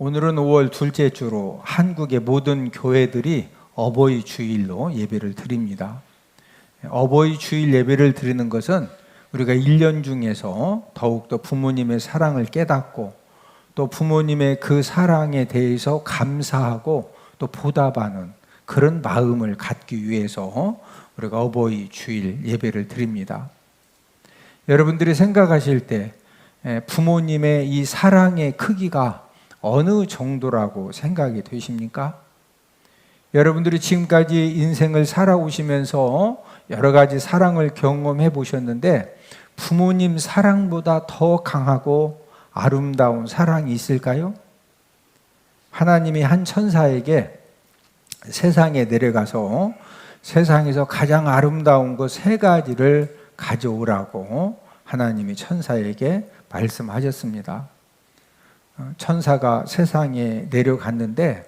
오늘은 5월 둘째 주로 한국의 모든 교회들이 어버이 주일로 예배를 드립니다. 어버이 주일 예배를 드리는 것은 우리가 1년 중에서 더욱더 부모님의 사랑을 깨닫고 또 부모님의 그 사랑에 대해서 감사하고 또 보답하는 그런 마음을 갖기 위해서 우리가 어버이 주일 예배를 드립니다. 여러분들이 생각하실 때 부모님의 이 사랑의 크기가 어느 정도라고 생각이 되십니까? 여러분들이 지금까지 인생을 살아오시면서 여러 가지 사랑을 경험해 보셨는데 부모님 사랑보다 더 강하고 아름다운 사랑이 있을까요? 하나님이 한 천사에게 세상에 내려가서 세상에서 가장 아름다운 것 3가지를 가져오라고 하나님이 천사에게 말씀하셨습니다. 천사가 세상에 내려갔는데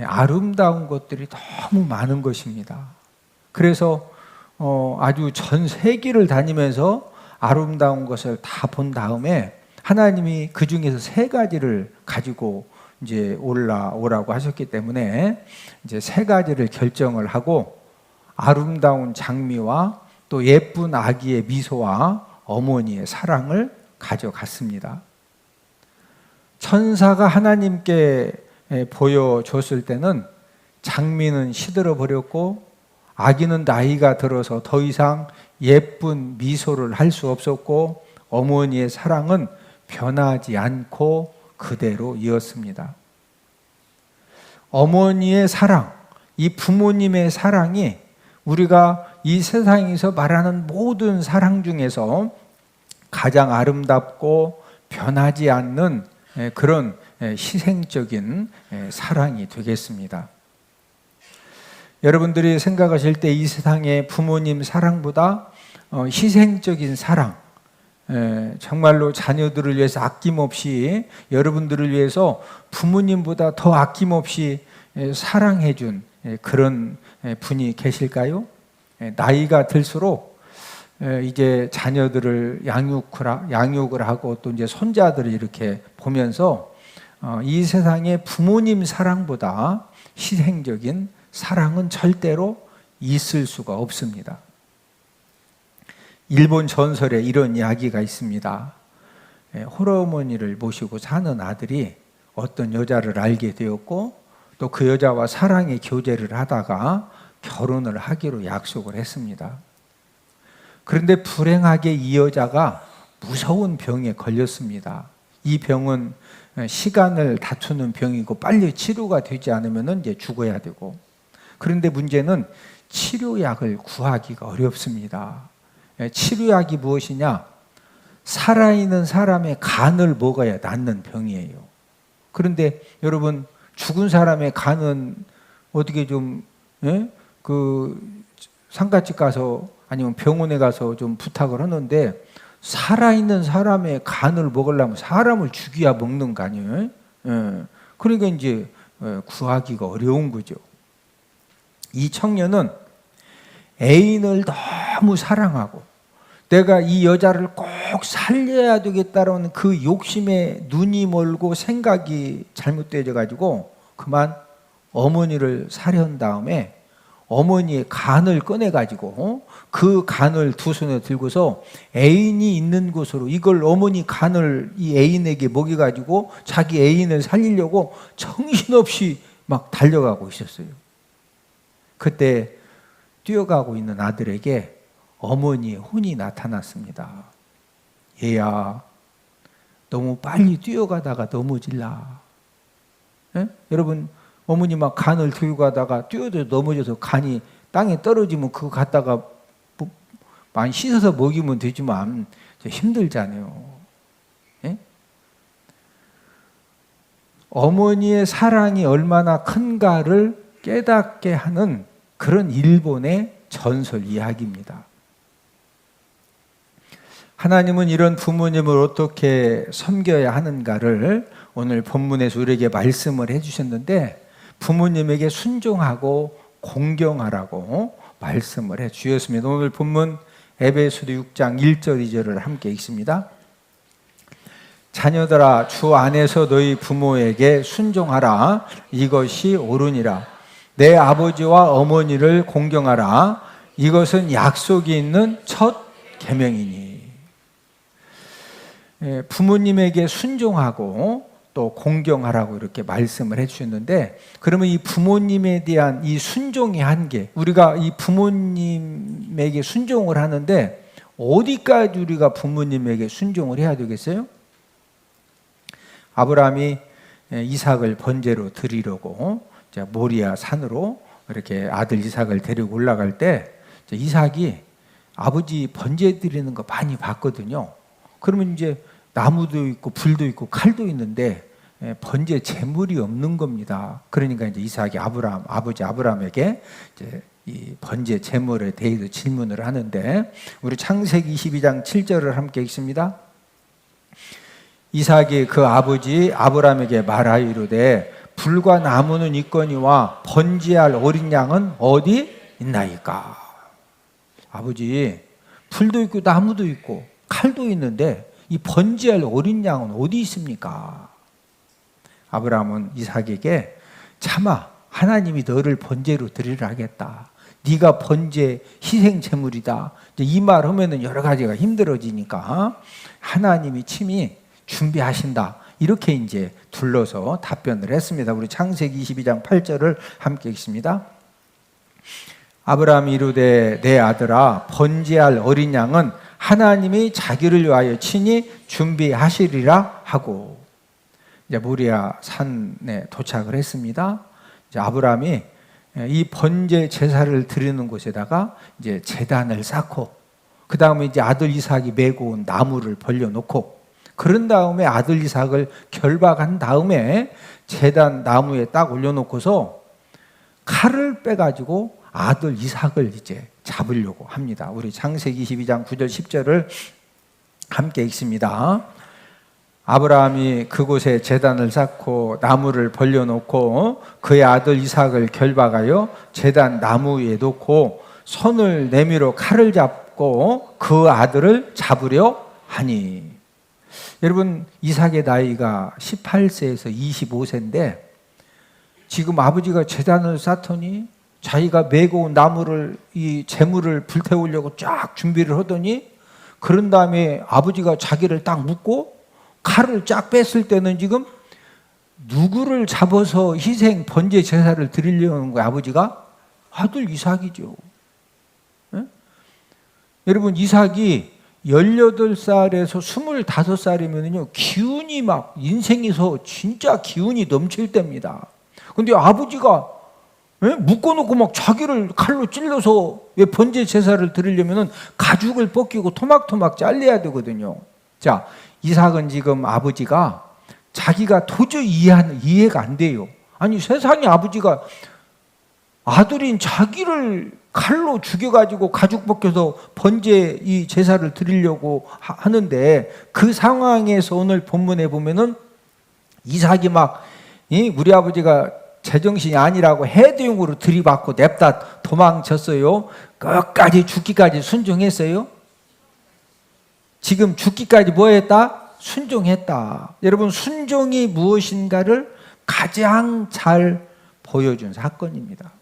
아름다운 것들이 너무 많은 것입니다. 그래서 아주 전 세계를 다니면서 아름다운 것을 다 본 다음에 하나님이 그 중에서 3가지를 가지고 이제 올라오라고 하셨기 때문에 이제 3가지를 결정을 하고 아름다운 장미와 또 예쁜 아기의 미소와 어머니의 사랑을 가져갔습니다. 천사가 하나님께 보여줬을 때는 장미는 시들어 버렸고 아기는 나이가 들어서 더 이상 예쁜 미소를 할 수 없었고 어머니의 사랑은 변하지 않고 그대로 이었습니다. 어머니의 사랑, 이 부모님의 사랑이 우리가 이 세상에서 말하는 모든 사랑 중에서 가장 아름답고 변하지 않는 그런 희생적인 사랑이 되겠습니다. 여러분들이 생각하실 때 이 세상의 부모님 사랑보다 희생적인 사랑, 정말로 자녀들을 위해서 아낌없이 여러분들을 위해서 부모님보다 더 아낌없이 사랑해 준 그런 분이 계실까요? 나이가 들수록 이제 자녀들을 양육을 하고 또 이제 손자들을 이렇게 보면서 이 세상에 부모님 사랑보다 희생적인 사랑은 절대로 있을 수가 없습니다. 일본 전설에 이런 이야기가 있습니다. 홀어머니를 모시고 사는 아들이 어떤 여자를 알게 되었고 또 그 여자와 사랑의 교제를 하다가 결혼을 하기로 약속을 했습니다. 그런데 불행하게 이 여자가 무서운 병에 걸렸습니다. 이 병은 시간을 다투는 병이고 빨리 치료가 되지 않으면 이제 죽어야 되고, 그런데 문제는 치료약을 구하기가 어렵습니다. 치료약이 무엇이냐? 살아있는 사람의 간을 먹어야 낫는 병이에요. 그런데 여러분, 죽은 사람의 간은 어떻게 좀 상가집 가서 아니면 병원에 가서 좀 부탁을 하는데 살아있는 사람의 간을 먹으려면 사람을 죽여야 먹는 거 아니에요? 그러니까 이제 구하기가 어려운 거죠. 이 청년은 애인을 너무 사랑하고 내가 이 여자를 꼭 살려야 되겠다라는 그 욕심에 눈이 멀고 생각이 잘못되어 가지고 그만 어머니를 살해한 다음에 어머니의 간을 꺼내 가지고 그 간을 두 손에 들고서 애인이 있는 곳으로 이걸 어머니 간을 이 애인에게 먹여 가지고 자기 애인을 살리려고 정신없이 막 달려가고 있었어요. 그때 뛰어가고 있는 아들에게 어머니의 혼이 나타났습니다. 얘야, 너무 빨리 뛰어가다가 넘어질라. 여러분, 어머니 막 간을 들고 가다가 뛰어도 넘어져서 간이 땅에 떨어지면 그거 갖다가 많이 씻어서 먹이면 되지만 힘들잖아요. 어머니의 사랑이 얼마나 큰가를 깨닫게 하는 그런 일본의 전설 이야기입니다. 하나님은 이런 부모님을 어떻게 섬겨야 하는가를 오늘 본문에서 우리에게 말씀을 해주셨는데 부모님에게 순종하고 공경하라고 말씀을 해주셨습니다. 오늘 본문 에베소서 6장 1절 2절을 함께 읽습니다. 자녀들아 주 안에서 너희 부모에게 순종하라. 이것이 옳으니라. 내 아버지와 어머니를 공경하라. 이것은 약속이 있는 첫 계명이니. 부모님에게 순종하고 또 공경하라고 이렇게 말씀을 해주셨는데, 그러면 이 부모님에 대한 이 순종의 한계, 우리가 이 부모님에게 순종을 하는데 어디까지 우리가 부모님에게 순종을 해야 되겠어요? 아브라함이 이삭을 번제로 드리려고 모리아 산으로 이렇게 아들 이삭을 데리고 올라갈 때 이삭이 아버지 번제 드리는 거 많이 봤거든요. 그러면 이제 나무도 있고 불도 있고 칼도 있는데 번제 제물이 없는 겁니다. 그러니까 이제 이삭이 아버지 아브라함에게 이제 이 번제 제물에 대해서 질문을 하는데, 우리 창세기 22장 7절을 함께 읽습니다. 이삭이 그 아버지 아브라함에게 말하이르되 불과 나무는 있거니와 번제할 어린 양은 어디 있나이까? 아버지, 불도 있고 나무도 있고 칼도 있는데 이 번제할 어린 양은 어디 있습니까? 아브라함은 이삭에게 차마 하나님이 너를 번제로 드리려 하겠다. 네가 번제 희생 제물이다. 이 말 하면은 여러 가지가 힘들어지니까 하나님이 친히 준비하신다. 이렇게 이제 둘러서 답변을 했습니다. 우리 창세기 22장 8절을 함께 읽습니다. 아브라함이 이르되 내 아들아 번제할 어린 양은 하나님이 자기를 위하여 친히 준비하시리라 하고, 이제 모리아 산에 도착을 했습니다. 이제 아브라함이 이 번제 제사를 드리는 곳에다가 이제 제단을 쌓고, 그 다음에 이제 아들 이삭이 메고 온 나무를 벌려놓고, 그런 다음에 아들 이삭을 결박한 다음에 제단 나무에 딱 올려놓고서 칼을 빼가지고 아들 이삭을 이제 잡으려고 합니다. 우리 창세기 22장 9절 10절을 함께 읽습니다. 아브라함이 그곳에 제단을 쌓고 나무를 벌려놓고 그의 아들 이삭을 결박하여 제단 나무 위에 놓고 손을 내밀어 칼을 잡고 그 아들을 잡으려 하니. 여러분, 이삭의 나이가 18세에서 25세인데 지금 아버지가 제단을 쌓더니 자기가 메고 온 나무를, 이 재물을 불태우려고 쫙 준비를 하더니, 그런 다음에 아버지가 자기를 딱 묶고 칼을 쫙 뺐을 때는 지금 누구를 잡아서 희생 번제 제사를 드리려는 거예요? 아버지가? 아들 이삭이죠. 네? 여러분, 이삭이 18살에서 25살이면요 기운이 막 인생에서 진짜 기운이 넘칠 때입니다. 근데 아버지가 묶어놓고 막 자기를 칼로 찔러서 왜 번제 제사를 드리려면은 가죽을 벗기고 토막토막 잘라야 되거든요. 자, 이삭은 지금 아버지가 자기가 도저히 이해가 안 돼요. 아니, 세상에 아버지가 아들인 자기를 칼로 죽여가지고 가죽 벗겨서 번제 이 제사를 드리려고 하는데, 그 상황에서 오늘 본문에 보면은 이삭이 막 우리 아버지가 제정신이 아니라고 해대용으로 들이받고 냅다 도망쳤어요. 끝까지 죽기까지 순종했어요. 지금 죽기까지 뭐 했다? 순종했다. 여러분, 순종이 무엇인가를 가장 잘 보여준 사건입니다.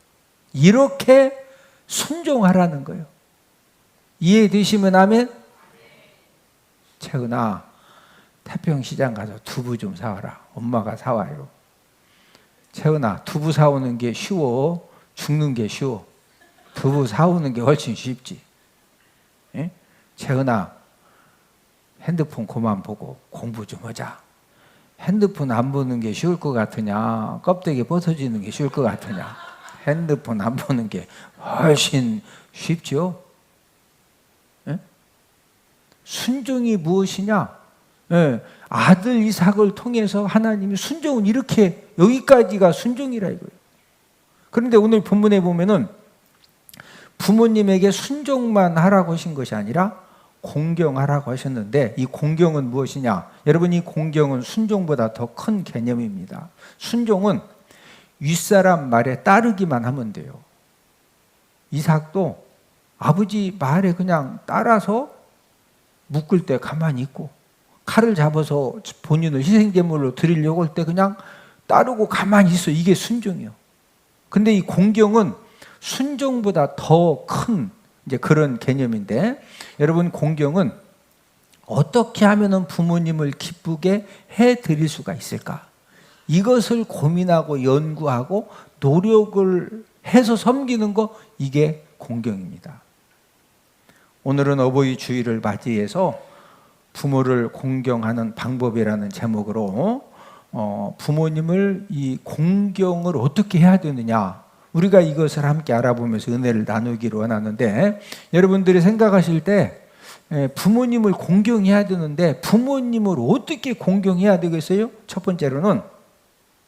이렇게 순종하라는 거예요. 이해되시면 아멘? 채은아, 태평시장 가서 두부 좀 사와라. 엄마가 사와요. 채은아, 두부 사오는 게 쉬워? 죽는 게 쉬워? 두부 사오는 게 훨씬 쉽지. 예? 채은아, 핸드폰 그만 보고 공부 좀 하자. 핸드폰 안 보는 게 쉬울 것 같으냐? 껍데기 벗어지는 게 쉬울 것 같으냐? 핸드폰 안 보는 게 훨씬 쉽죠? 예? 순종이 무엇이냐? 예, 아들 이삭을 통해서 하나님이 순종은 이렇게, 여기까지가 순종이라 이거예요. 그런데 오늘 본문에 보면은 부모님에게 순종만 하라고 하신 것이 아니라 공경하라고 하셨는데, 이 공경은 무엇이냐? 여러분, 이 공경은 순종보다 더 큰 개념입니다. 순종은 윗사람 말에 따르기만 하면 돼요. 이삭도 아버지 말에 그냥 따라서 묶을 때 가만히 있고, 칼을 잡아서 본인을 희생제물로 드리려고 할 때 그냥 따르고 가만히 있어. 이게 순종이요. 근데 이 공경은 순종보다 더 큰 이제 그런 개념인데, 여러분, 공경은 어떻게 하면 부모님을 기쁘게 해 드릴 수가 있을까? 이것을 고민하고 연구하고 노력을 해서 섬기는 거, 이게 공경입니다. 오늘은 어버이 주일을 맞이해서 부모를 공경하는 방법이라는 제목으로 부모님을 이 공경을 어떻게 해야 되느냐, 우리가 이것을 함께 알아보면서 은혜를 나누기로 원하는데, 여러분들이 생각하실 때 부모님을 공경해야 되는데 부모님을 어떻게 공경해야 되겠어요? 첫 번째로는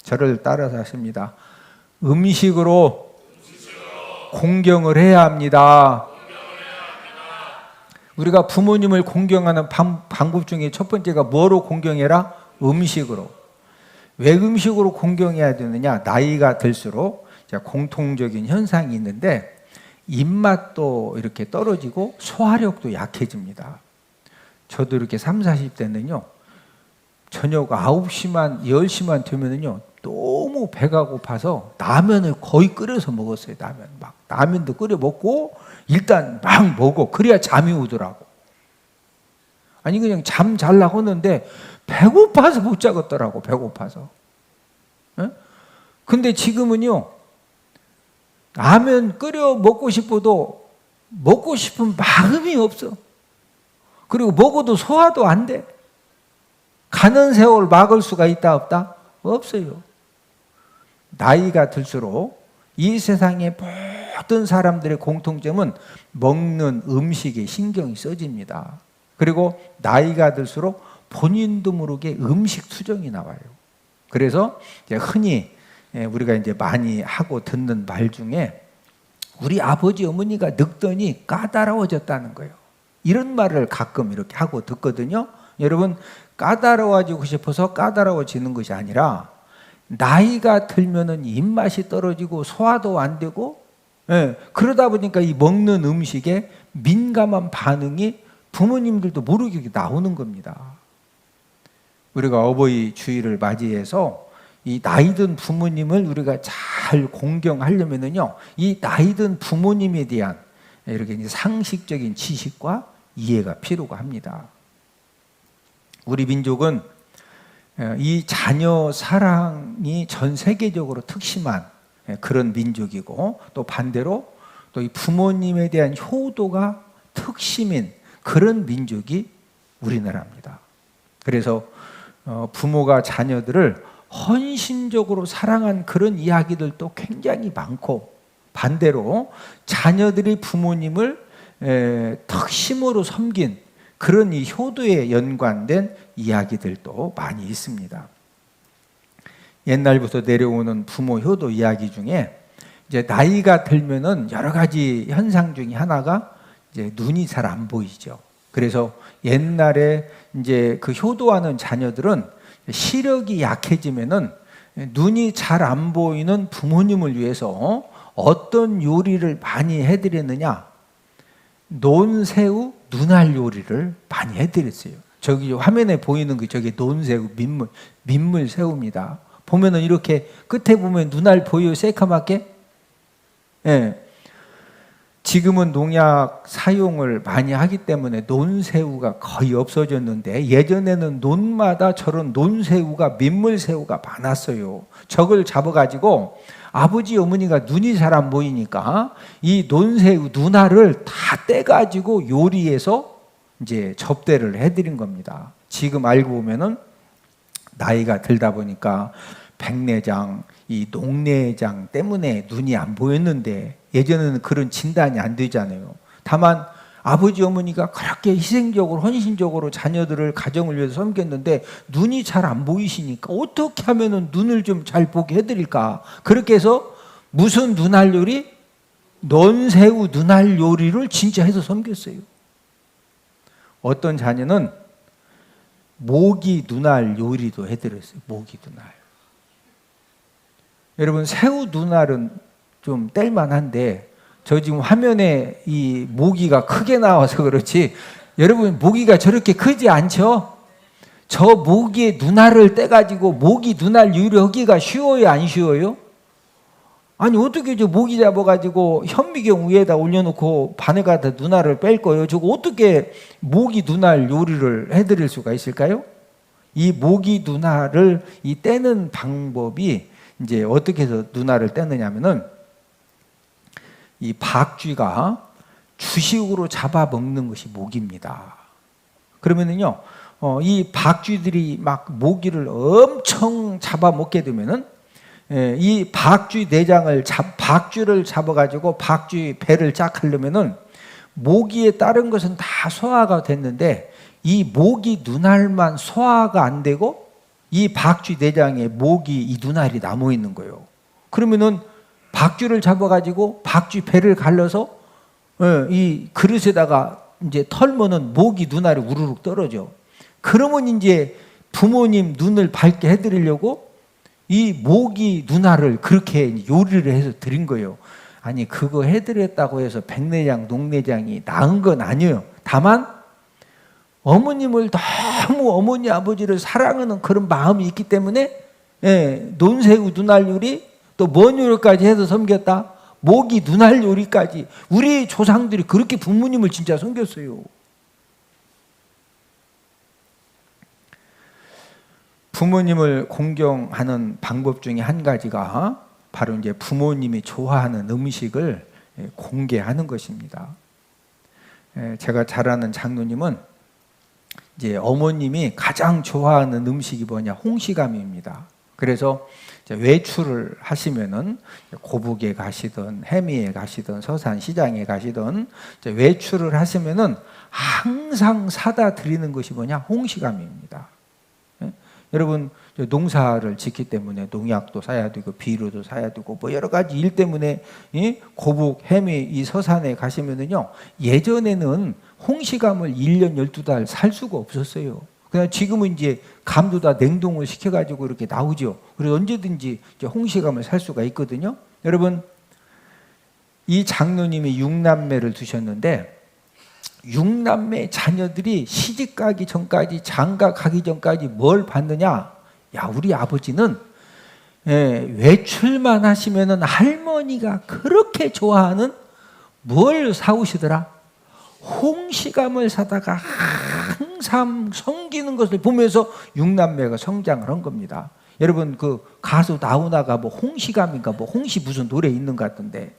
저를 따라서 하십니다. 음식으로 공경을 해야 합니다. 우리가 부모님을 공경하는 방법 중에 첫 번째가 뭐로 공경해라? 음식으로. 왜 음식으로 공경해야 되느냐? 나이가 들수록 공통적인 현상이 있는데 입맛도 이렇게 떨어지고 소화력도 약해집니다. 저도 이렇게 30, 40대는요, 저녁 9시만 10시만 되면은요 너무 배가 고파서 라면을 거의 끓여서 먹었어요. 라면도 끓여 먹고 일단 막 먹어. 그래야 잠이 오더라고. 아니 그냥 잠 잘라고 하는데 배고파서 못 자겠더라고. 배고파서. 에? 근데 지금은요, 라면 끓여 먹고 싶어도 먹고 싶은 마음이 없어. 그리고 먹어도 소화도 안 돼. 가는 세월 막을 수가 있다 없다? 없어요. 나이가 들수록 이 세상의 모든 사람들의 공통점은 먹는 음식에 신경이 써집니다. 그리고 나이가 들수록 본인도 모르게 음식 투정이 나와요. 그래서 흔히 우리가 이제 많이 하고 듣는 말 중에 우리 아버지 어머니가 늙더니 까다로워졌다는 거예요. 이런 말을 가끔 이렇게 하고 듣거든요. 여러분, 까다로워지고 싶어서 까다로워지는 것이 아니라 나이가 들면은 입맛이 떨어지고 소화도 안 되고, 그러다 보니까 이 먹는 음식에 민감한 반응이 부모님들도 모르게 나오는 겁니다. 우리가 어버이 주일을 맞이해서 이 나이든 부모님을 우리가 잘 공경하려면은요, 이 나이든 부모님에 대한 이렇게 상식적인 지식과 이해가 필요가 합니다. 우리 민족은 이 자녀 사랑이 전 세계적으로 특심한 그런 민족이고, 또 반대로 또 이 부모님에 대한 효도가 특심인 그런 민족이 우리나라입니다. 그래서 부모가 자녀들을 헌신적으로 사랑한 그런 이야기들도 굉장히 많고, 반대로 자녀들이 부모님을 특심으로 섬긴 그런 이 효도에 연관된 이야기들도 많이 있습니다. 옛날부터 내려오는 부모 효도 이야기 중에 이제 나이가 들면은 여러 가지 현상 중에 하나가 이제 눈이 잘 안 보이죠. 그래서 옛날에 이제 그 효도하는 자녀들은 시력이 약해지면은 눈이 잘 안 보이는 부모님을 위해서 어떤 요리를 많이 해드렸느냐? 논새우, 눈알 요리를 많이 해드렸어요. 저기 화면에 보이는 게 저게 논새우, 민물 새우입니다. 보면은 이렇게 끝에 보면 눈알 보여요, 새카맣게? 예. 지금은 농약 사용을 많이 하기 때문에 논새우가 거의 없어졌는데, 예전에는 논마다 저런 논새우가, 민물새우가 많았어요. 저걸 잡아가지고 아버지 어머니가 눈이 잘 안 보이니까 이 논새우, 눈알을 다 떼가지고 요리해서 이제 접대를 해드린 겁니다. 지금 알고 보면은 나이가 들다 보니까 백내장, 이 녹내장 때문에 눈이 안 보였는데 예전에는 그런 진단이 안 되잖아요. 다만 아버지 어머니가 그렇게 희생적으로 헌신적으로 자녀들을 가정을 위해서 섬겼는데 눈이 잘 안 보이시니까 어떻게 하면은 눈을 좀 잘 보게 해드릴까? 그렇게 해서 무슨 눈알 요리? 논새우 눈알 요리를 진짜 해서 섬겼어요. 어떤 자녀는 모기 눈알 요리도 해드렸어요. 모기 눈알. 여러분, 새우 눈알은 좀 뗄만한데 저 지금 화면에 이 모기가 크게 나와서 그렇지, 여러분 모기가 저렇게 크지 않죠? 저 모기의 눈알을 떼가지고 모기 눈알 요리하기가 쉬워요, 안 쉬워요? 아니 어떻게 저 모기 잡아가지고 현미경 위에다 올려놓고 바늘에다 눈알을 뺄 거예요? 저거 어떻게 모기 눈알 요리를 해드릴 수가 있을까요? 이 모기 눈알을 이 떼는 방법이 이제 어떻게 해서 눈알을 떼느냐면은 이 박쥐가 주식으로 잡아먹는 것이 모기입니다. 그러면은요, 이 박쥐들이 막 모기를 엄청 잡아먹게 되면은 이 박쥐 내장을 박쥐를 잡아가지고 박쥐 배를 쫙 하려면은 모기에 따른 것은 다 소화가 됐는데 이 모기 눈알만 소화가 안 되고 이 박쥐 내장에 모기 이 눈알이 남아 있는 거예요. 그러면은 박쥐를 잡아가지고 박쥐 배를 갈라서 이 그릇에다가 이제 털면은 모기 눈알이 우르륵 떨어져. 그러면 이제 부모님 눈을 밝게 해드리려고 이 모기 눈알을 그렇게 요리를 해서 드린 거예요. 아니 그거 해드렸다고 해서 백내장, 녹내장이 나은 건 아니에요. 다만 어머님을 너무 어머니 아버지를 사랑하는 그런 마음이 있기 때문에 논새우 눈알 요리 또 뭔 요리까지 해서 섬겼다. 모기 눈알 요리까지. 우리 조상들이 그렇게 부모님을 진짜 섬겼어요. 부모님을 공경하는 방법 중에 한 가지가 바로 이제 부모님이 좋아하는 음식을 공개하는 것입니다. 제가 잘 아는 장로님은 이제 어머님이 가장 좋아하는 음식이 뭐냐? 홍시감입니다. 그래서 외출을 하시면은 고북에 가시든 해미에 가시든 서산시장에 가시든 외출을 하시면은 항상 사다 드리는 것이 뭐냐? 홍시감입니다. 여러분 농사를 짓기 때문에 농약도 사야 되고 비료도 사야 되고 뭐 여러 가지 일 때문에 고북, 해미, 이 서산에 가시면은요 예전에는 홍시감을 1년 12달 살 수가 없었어요. 그냥 지금은 이제 감도 다 냉동을 시켜가지고 이렇게 나오죠. 그래서 언제든지 이제 홍시감을 살 수가 있거든요. 여러분 이 장로님이 6남매를 두셨는데 6남매 자녀들이 시집 가기 전까지 장가 가기 전까지 뭘 받느냐? 야 우리 아버지는 외출만 하시면은 할머니가 그렇게 좋아하는 뭘 사오시더라? 홍시감을 사다가 항상 섬기는 것을 보면서 6남매가 성장을 한 겁니다. 여러분 그 가수 나훈아가 뭐 홍시감인가 뭐 홍시 무슨 노래 있는 것 같던데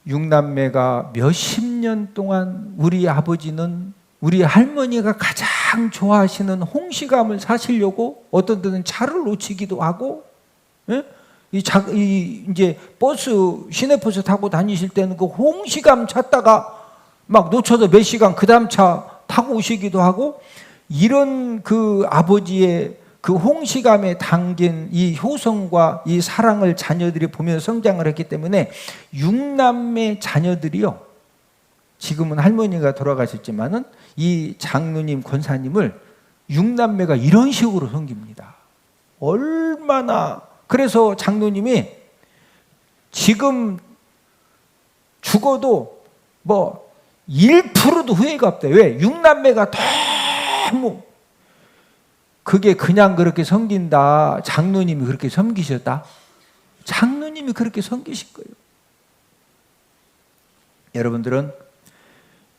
6남매가 몇십 년 동안 우리 아버지는 우리 할머니가 가장 좋아하시는 홍시감을 사시려고 어떤 때는 차를 놓치기도 하고 이제 버스 시내버스 타고 다니실 때는 그 홍시감 찾다가 막 놓쳐서 몇 시간 그 다음 차 타고 오시기도 하고 이런 그 아버지의 그 홍시감에 담긴 이 효성과 이 사랑을 자녀들이 보면서 성장을 했기 때문에 6남매 자녀들이요 지금은 할머니가 돌아가셨지만은 이 장로님 권사님을 6남매가 이런 식으로 섬깁니다. 얼마나 그래서 장로님이 지금 죽어도 뭐 1%도 후회가 없대. 왜? 6남매가 너무 그게 그냥 그렇게 섬긴다. 장로님이 그렇게 섬기셨다. 장로님이 그렇게 섬기신 거예요. 여러분들은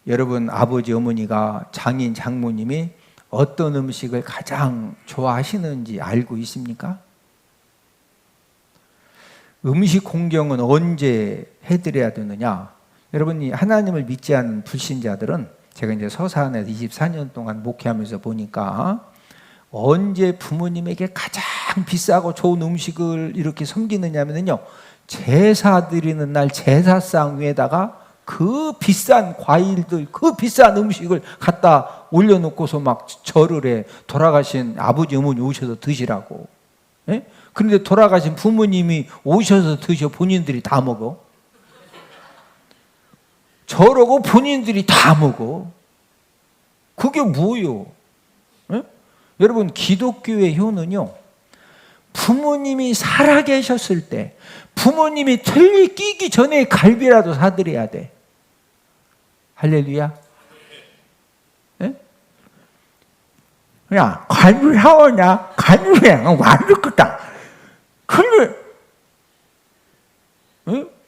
여러분 아버지 어머니가 장인 장모님이 어떤 음식을 가장 좋아하시는지 알고 있습니까? 음식 공경은 언제 해드려야 되느냐? 여러분이 하나님을 믿지 않는 불신자들은 제가 이제 서산에서 24년 동안 목회하면서 보니까 언제 부모님에게 가장 비싸고 좋은 음식을 이렇게 섬기느냐면요 제사 드리는 날 제사상 위에다가 그 비싼 과일들 그 비싼 음식을 갖다 올려놓고서 막 절을 해. 돌아가신 아버지 어머니 오셔서 드시라고. 예? 그런데 돌아가신 부모님이 오셔서 드셔 본인들이 다 먹어. 저러고 본인들이 다 먹어. 그게 뭐요? 예? 여러분 기독교의 효는요 부모님이 살아계셨을 때 부모님이 틀니 끼기 전에 갈비라도 사드려야 돼. 할렐루야. 야, 갈비 사오냐? 갈비야, 완벽하다. 근데,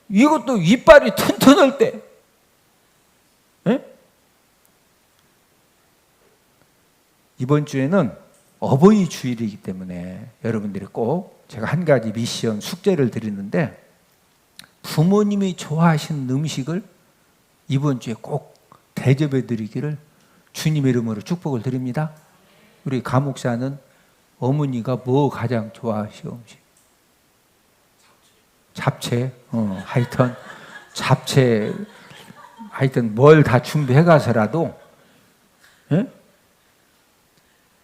이것도 이빨이 튼튼할 때, 이번 주에는 어버이 주일이기 때문에 여러분들이 꼭 제가 한 가지 미션, 숙제를 드리는데, 부모님이 좋아하시는 음식을 이번 주에 꼭 대접해 드리기를 주님의 이름으로 축복을 드립니다. 우리 가목사는 어머니가 뭐 가장 좋아하시오 음식? 잡채. 하여튼 잡채, 하여튼 뭘 다 준비해 가서라도,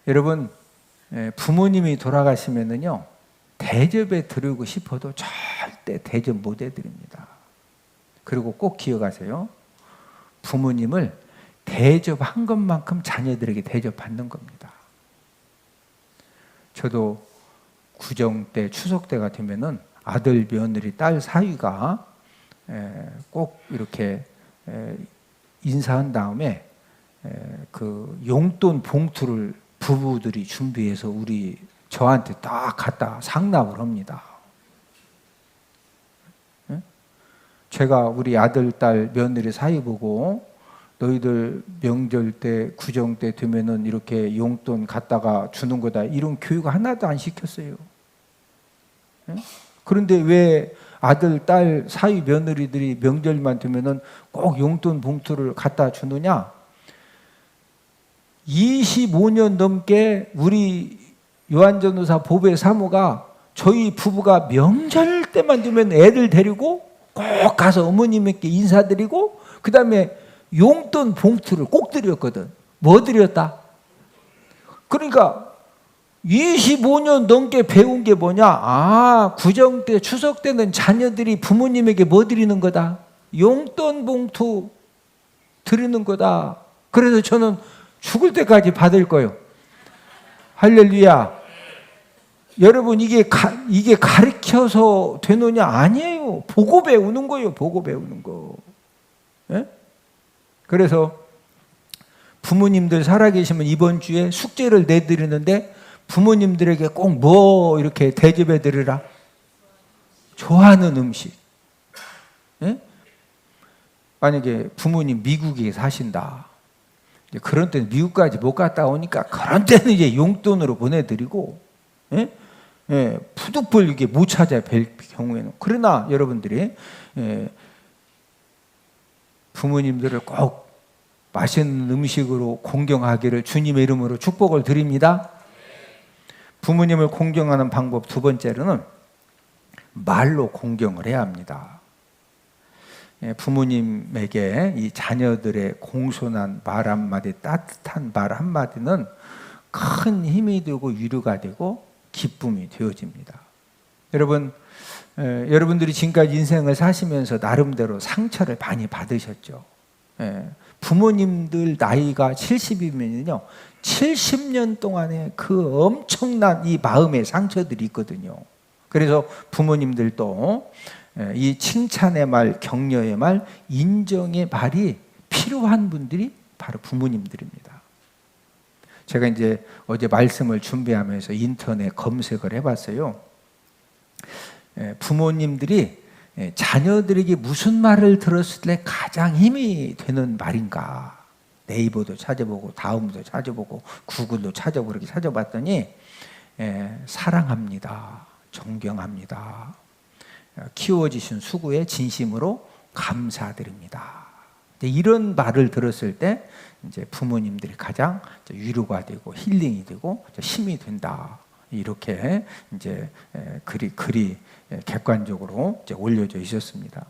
여러분, 부모님이 돌아가시면은요, 대접해 드리고 싶어도 절대 대접 못 해드립니다. 그리고 꼭 기억하세요. 부모님을 대접한 것만큼 자녀들에게 대접받는 겁니다. 저도 구정 때, 추석 때가 되면은 아들, 며느리, 딸 사위가 꼭 이렇게 인사한 다음에 그 용돈 봉투를 부부들이 준비해서 저한테 딱 갖다 상납을 합니다. 제가 우리 아들, 딸, 며느리 사이 보고 너희들 명절 때, 구정 때 되면은 이렇게 용돈 갖다가 주는 거다, 이런 교육 하나도 안 시켰어요. 그런데 왜 아들, 딸, 사위, 며느리들이 명절만 되면은 꼭 용돈 봉투를 갖다 주느냐? 25년 넘게 우리 요한전도사 보배 사모가 저희 부부가 명절 때만 되면 애들 데리고 꼭 가서 어머님께 인사드리고 그 다음에 용돈 봉투를 꼭 드렸거든. 뭐 드렸다? 그러니까 25년 넘게 배운 게 뭐냐? 구정 때, 추석 때는 자녀들이 부모님에게 뭐 드리는 거다? 용돈 봉투 드리는 거다. 그래서 저는 죽을 때까지 받을 거예요. 할렐루야. 여러분, 이게 가르쳐서 되느냐? 아니에요. 보고 배우는 거예요. 보고 배우는 거. 그래서 부모님들 살아계시면 이번 주에 숙제를 내드리는데 부모님들에게 꼭 뭐 이렇게 대접해 드리라? 좋아하는 음식. 만약에 부모님 미국에 사신다. 그런 때는 미국까지 못 갔다 오니까 그런 때는 이제 용돈으로 보내드리고, 푸드풀 이게 못 찾아요, 뵐 경우에는. 그러나 여러분들이 부모님들을 꼭 맛있는 음식으로 공경하기를 주님의 이름으로 축복을 드립니다. 부모님을 공경하는 방법 두 번째로는 말로 공경을 해야 합니다. 부모님에게 이 자녀들의 공손한 말 한마디, 따뜻한 말 한마디는 큰 힘이 되고 위로가 되고 기쁨이 되어집니다. 여러분, 여러분들이 지금까지 인생을 사시면서 나름대로 상처를 많이 받으셨죠. 부모님들 나이가 70이면요 70년 동안의 그 엄청난 이 마음의 상처들이 있거든요. 그래서 부모님들도 이 칭찬의 말, 격려의 말, 인정의 말이 필요한 분들이 바로 부모님들입니다. 제가 이제 어제 말씀을 준비하면서 인터넷 검색을 해봤어요. 부모님들이 자녀들에게 무슨 말을 들었을 때 가장 힘이 되는 말인가? 네이버도 찾아보고 다음도 찾아보고 구글도 찾아보고 이렇게 찾아봤더니 사랑합니다, 존경합니다, 키워주신 수고에 진심으로 감사드립니다. 이런 말을 들었을 때 이제 부모님들이 가장 위로가 되고 힐링이 되고 힘이 된다. 이렇게 이제 글이 객관적으로 이제 올려져 있었습니다.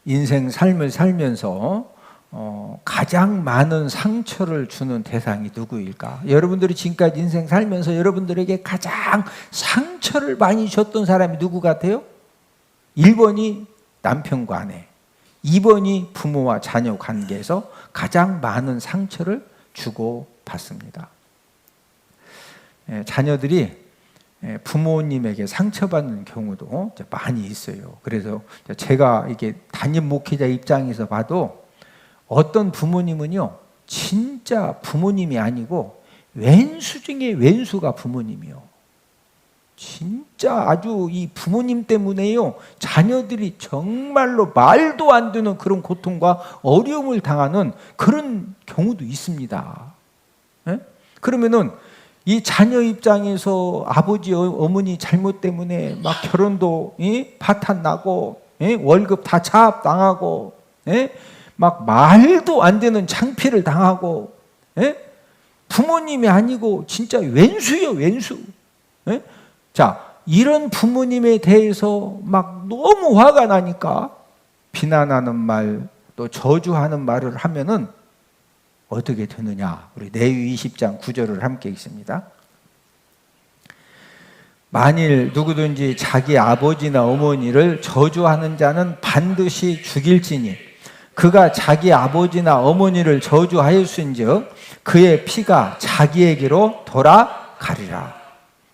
인생 삶을 살면서 가장 많은 상처를 주는 대상이 누구일까? 여러분들이 지금까지 인생 살면서 여러분들에게 가장 상처를 많이 줬던 사람이 누구 같아요? 1번이 남편과 아내, 2번이 부모와 자녀 관계에서 가장 많은 상처를 주고 받습니다. 자녀들이 부모님에게 상처받는 경우도 많이 있어요. 그래서 제가 이게 담임 목회자 입장에서 봐도 어떤 부모님은요 진짜 부모님이 아니고 왼수 중에 왼수가 부모님이요. 진짜 아주 이 부모님 때문에요, 자녀들이 정말로 말도 안 되는 그런 고통과 어려움을 당하는 그런 경우도 있습니다. 예? 그러면은 이 자녀 입장에서 아버지 어머니 잘못 때문에 막 결혼도 파탄 나고 월급 다 차압당하고 막 말도 안 되는 창피를 당하고 부모님이 아니고 진짜 왼수요, 왼수. 자, 이런 부모님에 대해서 막 너무 화가 나니까 비난하는 말, 또 저주하는 말을 하면은 어떻게 되느냐? 우리 레위기 20장 9절을 함께 읽습니다. 만일 누구든지 자기 아버지나 어머니를 저주하는 자는 반드시 죽일지니 그가 자기 아버지나 어머니를 저주하였은즉 그의 피가 자기에게로 돌아가리라.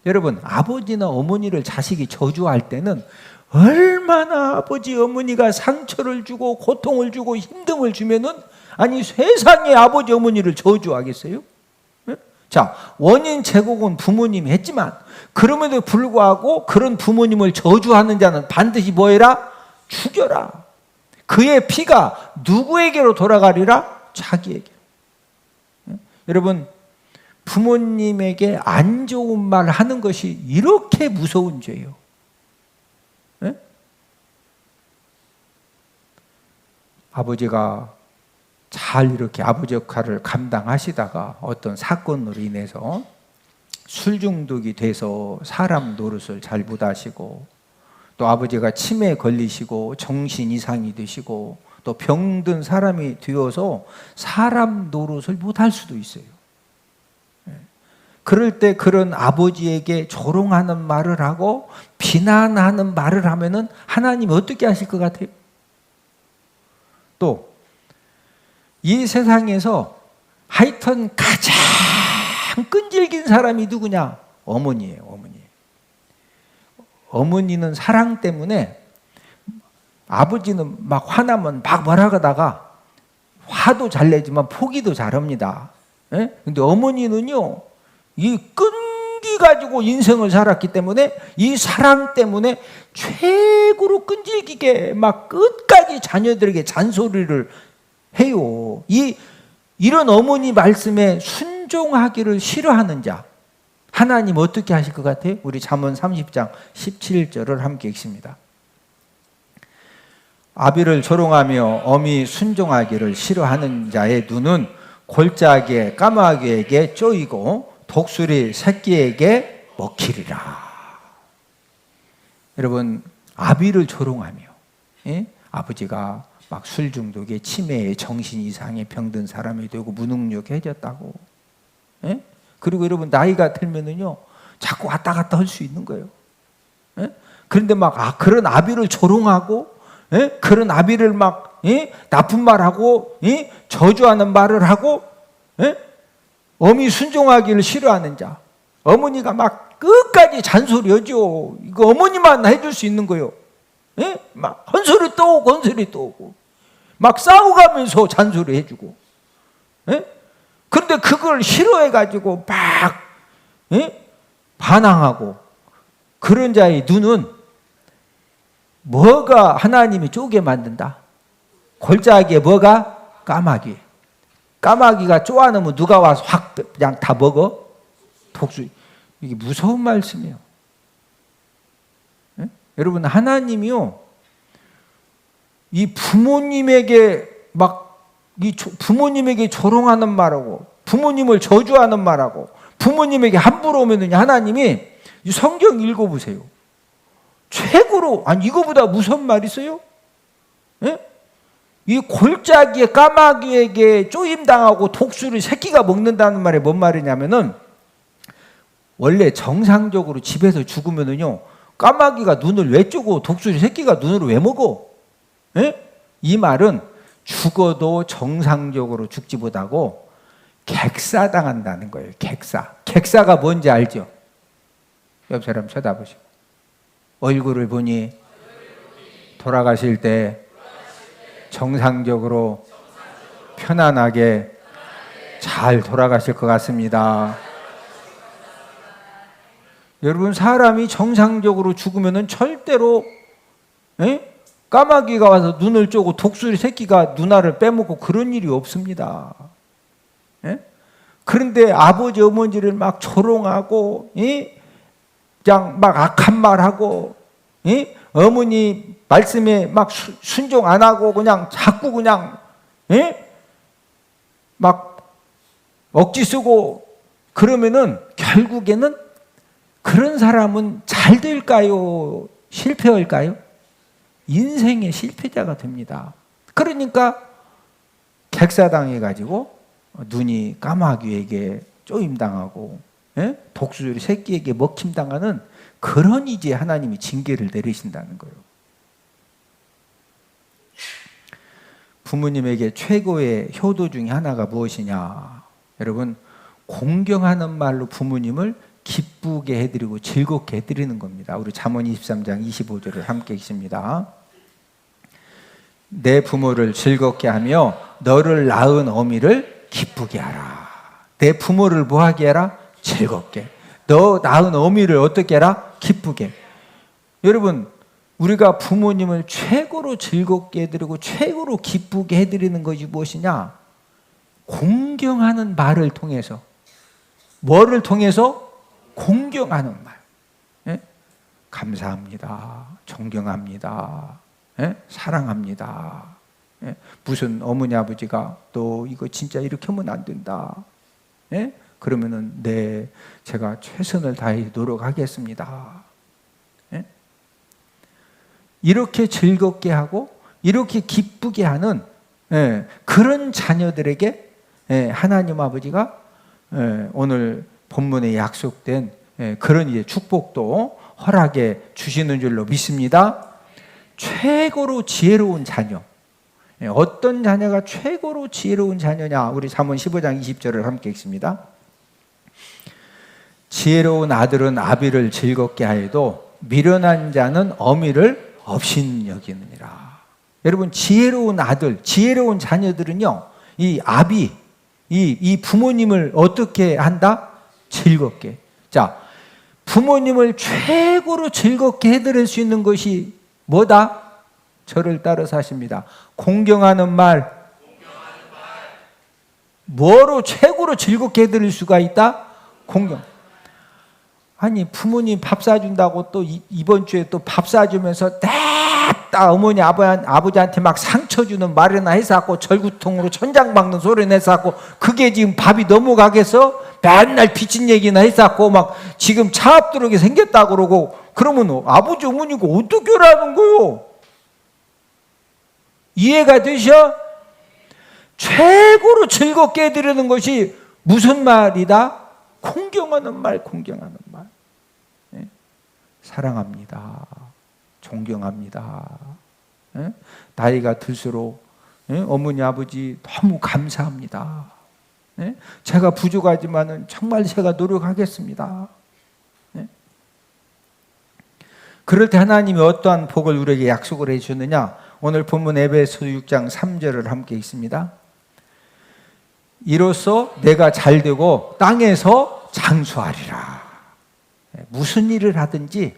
여러분, 아버지나 어머니를 자식이 저주할 때는 얼마나 아버지 어머니가 상처를 주고 고통을 주고 힘듦을 주면은, 아니 세상에 아버지 어머니를 저주하겠어요? 자, 원인 제공은 부모님이 했지만 그럼에도 불구하고 그런 부모님을 저주하는 자는 반드시 뭐해라? 죽여라. 그의 피가 누구에게로 돌아가리라? 자기에게. 여러분, 부모님에게 안 좋은 말 하는 것이 이렇게 무서운 죄예요. 네? 아버지가 잘 이렇게 아버지 역할을 감당하시다가 어떤 사건으로 인해서 술 중독이 돼서 사람 노릇을 잘 못하시고, 또 아버지가 치매에 걸리시고 정신 이상이 되시고 또 병든 사람이 되어서 사람 노릇을 못할 수도 있어요. 그럴 때 그런 아버지에게 조롱하는 말을 하고 비난하는 말을 하면은 하나님이 어떻게 하실 것 같아요? 또 이 세상에서 하여튼 가장 끈질긴 사람이 누구냐? 어머니예요, 어머니. 어머니는 사랑 때문에, 아버지는 막 화나면 막 뭐라 하다가 화도 잘 내지만 포기도 잘합니다. 근데 어머니는요, 이 끈기 가지고 인생을 살았기 때문에 이 사랑 때문에 최고로 끈질기게 막 끝까지 자녀들에게 잔소리를 해요. 이런 어머니 말씀에 순종하기를 싫어하는 자, 하나님 어떻게 하실 것 같아요? 우리 잠언 30장 17절을 함께 읽습니다. 아비를 조롱하며 어미 순종하기를 싫어하는 자의 눈은 골짜기에 까마귀에게 쪼이고 독수리 새끼에게 먹히리라. 여러분, 아비를 조롱하며, 아버지가 막 술 중독에 치매에 정신 이상에 병든 사람이 되고 무능력해졌다고. 그리고 여러분, 나이가 들면은요 자꾸 왔다 갔다 할 수 있는 거예요. 그런데 막 그런 아비를 조롱하고, 그런 아비를 막 나쁜 말하고 저주하는 말을 하고, 어미 순종하기를 싫어하는 자, 어머니가 막 끝까지 잔소리하죠. 이거 어머니만 해줄 수 있는 거예요. 막 헌소리 또 오고 헌소리 또 오고 막 싸우가면서 잔소리 해주고. 그런데 그걸 싫어해가지고 막 반항하고, 그런 자의 눈은 뭐가 하나님이 쪼개 만든다? 골짜기에 뭐가? 까마귀. 까마귀가 쪼아놓으면 누가 와서 확 그냥 다 먹어? 독수. 이게 무서운 말씀이에요. 여러분, 하나님이요, 이 부모님에게 부모님에게 조롱하는 말하고 부모님을 저주하는 말하고 부모님에게 함부로 오면은 하나님이, 이 성경 읽어보세요. 최고로, 아니 이거보다 무서운 말 있어요? 이 골짜기에 까마귀에게 쪼임당하고 독수리 새끼가 먹는다는 말이 뭔 말이냐면은, 원래 정상적으로 집에서 죽으면은요 까마귀가 눈을 왜 쪼고 독수리 새끼가 눈을 왜 먹어? 이 말은 죽어도 정상적으로 죽지 못하고 객사당한다는 거예요. 객사가 뭔지 알죠? 옆 사람 쳐다보시고, 얼굴을 보니 돌아가실 때 정상적으로 편안하게 잘 돌아가실 것 같습니다. 여러분, 사람이 정상적으로 죽으면은 절대로 까마귀가 와서 눈을 쪼고 독수리 새끼가 누나를 빼먹고 그런 일이 없습니다. 그런데 아버지 어머니를 막 조롱하고 그냥 막 악한 말하고 어머니 말씀에 막 순종 안 하고 그냥 자꾸 그냥 막 억지 쓰고 그러면은 결국에는 그런 사람은 잘 될까요? 실패할까요? 인생의 실패자가 됩니다. 그러니까 객사당해가지고 눈이 까마귀에게 쪼임당하고 독수리 새끼에게 먹힘당하는 그런 이제 하나님이 징계를 내리신다는 거예요. 부모님에게 최고의 효도 중에 하나가 무엇이냐? 여러분, 공경하는 말로 부모님을 기쁘게 해드리고 즐겁게 해드리는 겁니다. 우리 잠언 23장 25절을 함께 읽습니다. 내 부모를 즐겁게 하며 너를 낳은 어미를 기쁘게 하라. 내 부모를 뭐하게 해라? 즐겁게. 너 낳은 어미를 어떻게 해라? 기쁘게. 여러분, 우리가 부모님을 최고로 즐겁게 해드리고 최고로 기쁘게 해드리는 것이 무엇이냐? 공경하는 말을 통해서. 뭐를 통해서? 공경하는 말. 감사합니다. 존경합니다. 사랑합니다. 무슨 어머니 아버지가 너 이거 진짜 이렇게 하면 안 된다. 그러면은 네, 제가 최선을 다해 노력하겠습니다. 이렇게 즐겁게 하고 이렇게 기쁘게 하는 그런 자녀들에게 하나님 아버지가 오늘 본문에 약속된 그런 이제 축복도 허락해 주시는 줄로 믿습니다. 최고로 지혜로운 자녀. 어떤 자녀가 최고로 지혜로운 자녀냐? 우리 잠언 15장 20절을 함께 읽습니다. 지혜로운 아들은 아비를 즐겁게 하여도 미련한 자는 어미를 업신여기느니라. 여러분, 지혜로운 아들, 지혜로운 자녀들은요, 이 아비, 이 부모님을 어떻게 한다? 즐겁게. 자, 부모님을 최고로 즐겁게 해드릴 수 있는 것이 뭐다? 저를 따라서 하십니다. 공경하는 말. 뭐로 최고로 즐겁게 해드릴 수가 있다? 공경. 아니, 부모님 밥 사준다고 또 이번 주에 또 밥 사주면서 딱 어머니 아버지한테 막 상처 주는 말이나 해서 절구통으로 천장 박는 소리 내서 그게 지금 밥이 넘어가겠어? 맨날 빚진 얘기나 해서 막 지금 차 앞도록이 생겼다 그러고 그러면 아버지 어머니가 어떻게 하라는 거요? 이해가 되셔? 최고로 즐겁게 해드리는 것이 무슨 말이다? 공경하는 말, 공경하는 말. 사랑합니다. 존경합니다. 나이가 들수록 어머니 아버지 너무 감사합니다. 제가 부족하지만은 정말 제가 노력하겠습니다. 그럴 때 하나님이 어떠한 복을 우리에게 약속을 해주셨느냐? 오늘 본문 에베소 6장 3절을 함께 읽습니다. 이로써 내가 잘되고 땅에서 장수하리라. 무슨 일을 하든지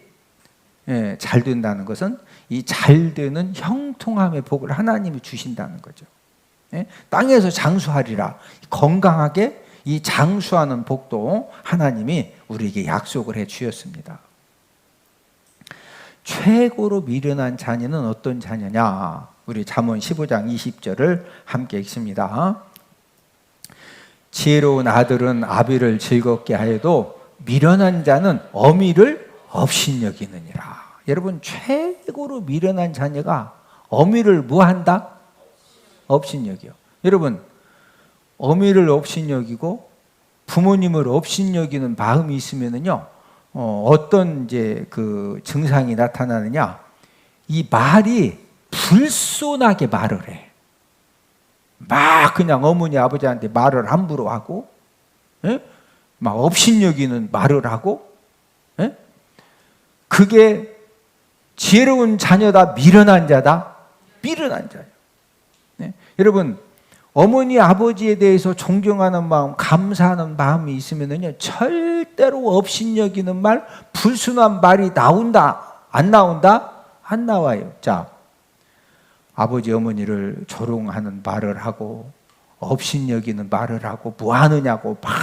잘 된다는 것은 이 잘되는 형통함의 복을 하나님이 주신다는 거죠. 땅에서 장수하리라. 건강하게 이 장수하는 복도 하나님이 우리에게 약속을 해 주셨습니다. 최고로 미련한 자녀는 어떤 자녀냐? 우리 잠언 15장 20절을 함께 읽습니다. 지혜로운 아들은 아비를 즐겁게 하여도 미련한 자는 어미를 업신여기느니라. 여러분, 최고로 미련한 자녀가 어미를 뭐한다? 업신여겨. 여러분, 어미를 업신여기고 부모님을 업신여기는 마음이 있으면은요, 어떤 이제 그 증상이 나타나느냐? 이 말이 불손하게 말을 해. 막 그냥 어머니 아버지한테 말을 함부로 하고, 막 업신여기는 말을 하고, 그게 지혜로운 자녀다, 미련한 자다? 미련한 자예요. 여러분, 어머니 아버지에 대해서 존경하는 마음, 감사하는 마음이 있으면은요 절대로 업신여기는 말, 불순한 말이 나온다 안 나온다? 안 나와요. 자, 아버지 어머니를 조롱하는 말을 하고 업신여기는 말을 하고 뭐 하느냐고 막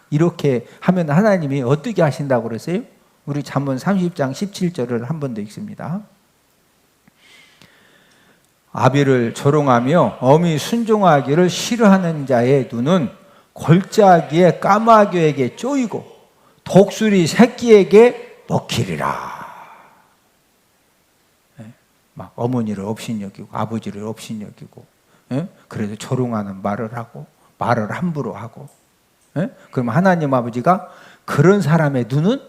이렇게 하면 하나님이 어떻게 하신다고 그랬어요? 우리 잠언 30장 17절을 한 번 더 읽습니다. 아비를 조롱하며 어미 순종하기를 싫어하는 자의 눈은 골짜기에 까마귀에게 쪼이고 독수리 새끼에게 먹히리라. 막 어머니를 업신여기고 아버지를 업신여기고, 그래서 조롱하는 말을 하고 말을 함부로 하고, 그럼 하나님 아버지가 그런 사람의 눈은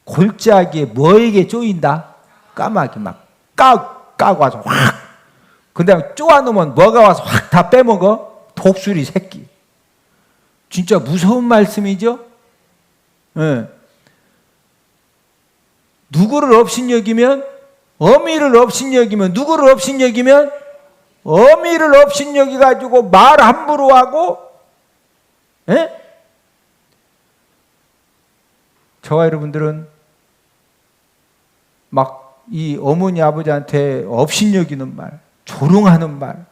골짜기에 뭐에게 쪼인다? 까마귀 막 까고 와서 확, 그 다음에 쪼아놓으면 뭐가 와서 확 다 빼먹어? 독수리 새끼. 진짜 무서운 말씀이죠? 누구를 업신여기면? 어미를 업신여기면, 누구를 업신여기면? 어미를 업신여기가지고 말 함부로 하고, 저와 여러분들은 막 이 어머니 아버지한테 업신여기는 말, 조롱하는 말,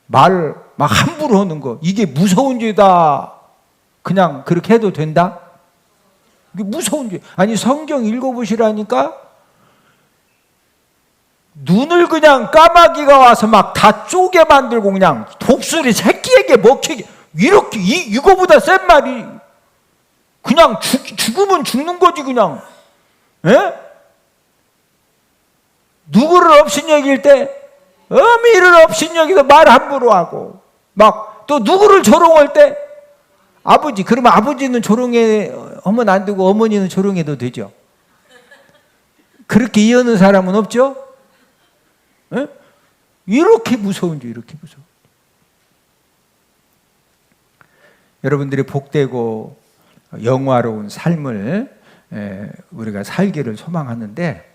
말 막 함부로 하는 거, 이게 무서운 죄다. 그냥 그렇게 해도 된다? 이게 무서운 죄. 아니 성경 읽어보시라니까 눈을 그냥 까마귀가 와서 막 다 쪼개 만들고 그냥 독수리 새끼에게 먹히게, 이렇게 이거보다 센 말이 그냥 죽으면 죽는 거지 그냥. 누구를 업신여길 때 어미를 업신여기도 말 함부로 하고 막 또 누구를 조롱할 때 아버지, 그러면 아버지는 조롱하면 안 되고 어머니는 조롱해도 되죠. 그렇게 이해하는 사람은 없죠? 이렇게 무서운지, 이렇게 무서워. 여러분들이 복되고 영화로운 삶을 우리가 살기를 소망하는데,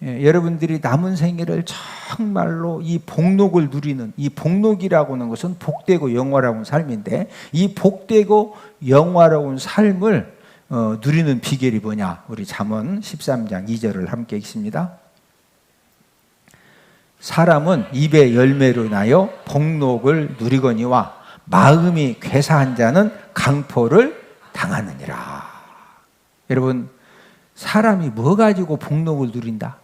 여러분들이 남은 생애를 정말로 이 복록을 누리는, 이 복록이라고 하는 것은 복되고 영화로운 삶인데, 이 복되고 영화로운 삶을 누리는 비결이 뭐냐? 우리 잠언 13장 2절을 함께 읽습니다. 사람은 입의 열매로 인하여 복록을 누리거니와 마음이 괴사한 자는 강포를 당하느니라. 여러분, 사람이 뭐 가지고 복록을 누린다?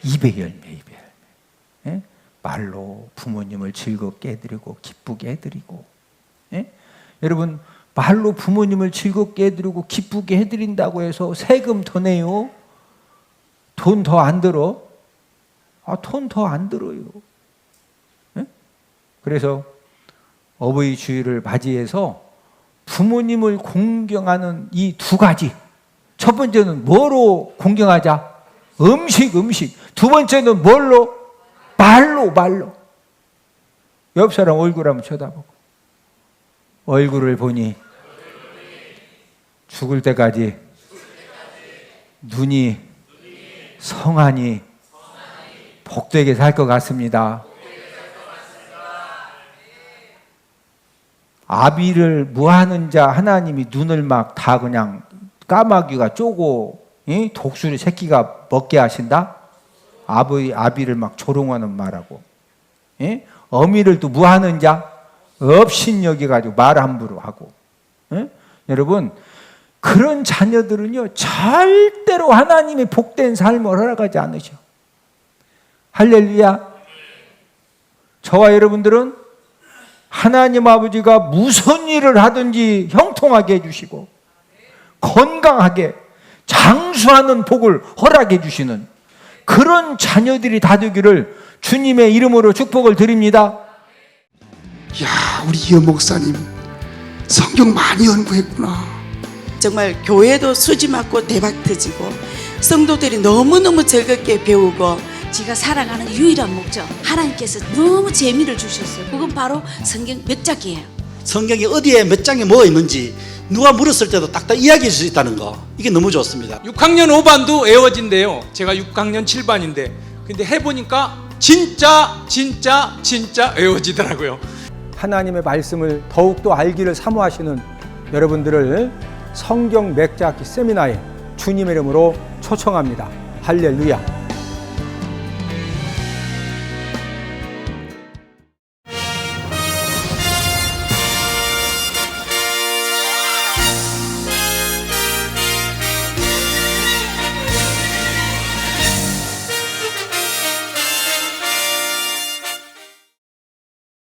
입의 열매, 입의 열매. 말로 부모님을 즐겁게 해드리고 기쁘게 해드리고. 여러분, 말로 부모님을 즐겁게 해드리고 기쁘게 해드린다고 해서 세금 더 내요? 돈 더 안 들어? 돈 더 안 들어요. 그래서 어버이 주일을 맞이해서 부모님을 공경하는 이 두 가지. 첫 번째는 뭐로 공경하자? 음식. 두 번째는 뭘로? 말로. 옆 사람 얼굴 한번 쳐다보고, 얼굴을 보니 죽을 때까지 눈이 성하니 복되게 살 것 같습니다. 아비를 무하는 자 하나님이 눈을 막 다 그냥 까마귀가 쪼고 독수리 새끼가 먹게 하신다? 아비를 막 조롱하는 말하고, 어미를 또 무하는 자 업신여기가지고 말 함부로 하고. 여러분, 그런 자녀들은요 절대로 하나님의 복된 삶을 허락하지 않으셔. 할렐루야. 저와 여러분들은 하나님 아버지가 무슨 일을 하든지 형통하게 해주시고 건강하게 장수하는 복을 허락해 주시는 그런 자녀들이 다 되기를 주님의 이름으로 축복을 드립니다. 야, 우리 이현 목사님 성경 많이 연구했구나. 정말 교회도 수지 맞고 대박 터지고 성도들이 너무너무 즐겁게 배우고, 제가 살아가는 유일한 목적, 하나님께서 너무 재미를 주셨어요. 그건 바로 성경 몇 장이에요. 성경이 어디에 몇 장에 뭐가 있는지 누가 물었을 때도 딱딱 이야기할 수 있다는 거, 이게 너무 좋습니다. 6학년 5반도 외워진대요. 제가 6학년 7반인데 근데 해보니까 진짜 외워지더라고요. 하나님의 말씀을 더욱더 알기를 사모하시는 여러분들을 성경 맥자기 세미나에 주님의 이름으로 초청합니다. 할렐루야.